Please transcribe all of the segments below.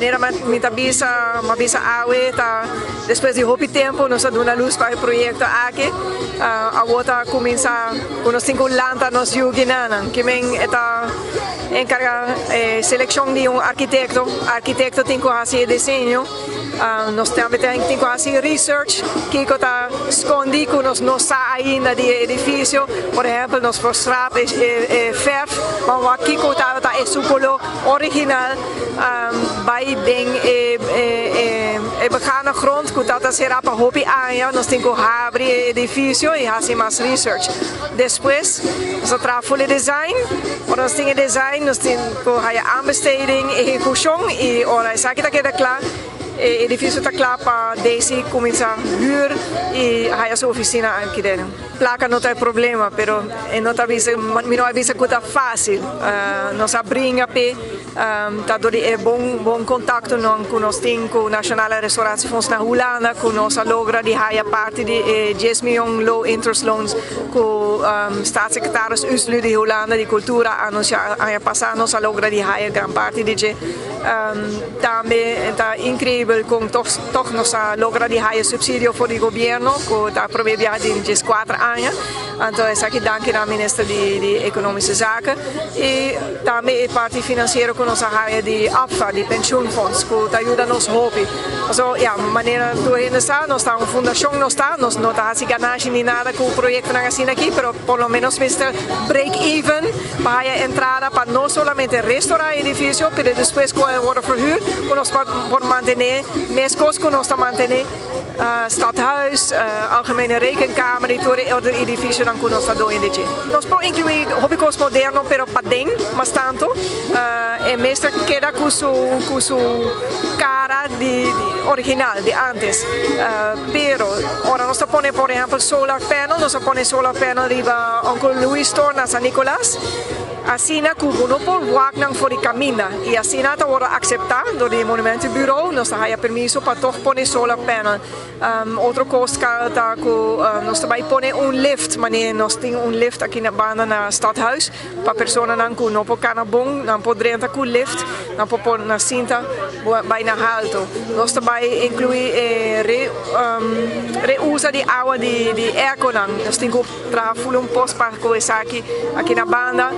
maneira que bisa awe tá depois de muito tempo nós damos a luz para o projeto aqui a outra começa com nós cinco lanta nós juginan que men eta encarga seleção de arquiteto tem que fazer desenho nós também temos que fazer research que está escondido nós não sai ainda do edifício por exemplo nós mostramos ferf mas aqui está é supolo original bij ding bacana grond que está será para hobby anja nós temos que abrir edifício e fazer mais research depois nós trabalhamos design nós temos design nós temos que fazer aanbesteding execução e ora isso aqui está claro o edifício está claro para desde começar a huur e a sua oficina aqui dentro. Placa não tem problema, mas não avisa que está fácil. Nós abrimos tá dando bom contato com nós temos com a National Restauratie Fonds na Holanda, com nossa logra de a parte de 10 milhões low interest loans com staatssecretaris Uslu de Holanda de Cultura a passar nossa logra de gran parte de também está incrível com toch nossa logra de subsídio para o governo que está promovendo em 4 anos. Então, essa aqui danke à ministra de Economische Zaken e também a parte financeira com nossa área de APFA, de pensioenfonds, que ajuda nos hobby. Então, a maneira que ainda está, nós estamos uma fundação, nós não estamos ganhando nem nada com o projeto assim aqui, mas pelo menos break-even para a entrada para não somente restaurar o edifício, mas depois com a hora verhuur, nós podemos manter mais coisas que nós estamos mantendo. Stadhuis, Algemene Rekenkamer e todo o edifício não nós estamos doendo. Nós podemos incluir hobbycos modernos, mas para dentro, mas tanto, é mesmo que queda com sua cara de original, de antes. Pero, ora nós ponemos, por exemplo, solar panel, nós ponemos solar panel riba Uncle Louis Store na San Nicolás. Assim, o não pode voar não for caminhar e assim está acceptado do Monumento Bureau, nós temos permisso para toch pôr solar panel. Outra coisa que nós também pôr lift, mas nós temos lift aqui na banda na Stadhuis para pessoas não podem bom, não podem entrar com lift, não podem pôr na cinta, vai na alto. Nós também incluímos reuso de água de airco, nós temos que trabalhar posto para coisa aqui na banda.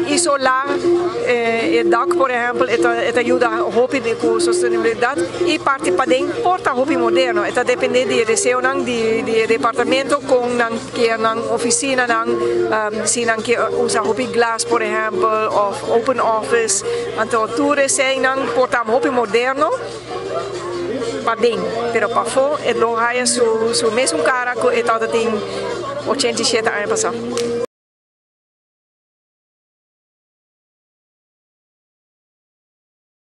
Isolar o dak, por exemplo, ajuda a roupa de sustentabilidade e parte para dentro porta roupa moderno. Isso depende de desejo de departamento com que na oficina se não que usa roupa glass, por exemplo, ou open office. Então tudo isso porta roupa moderno para dentro, mas para fora é o mesmo cara que tem 87 anos passado.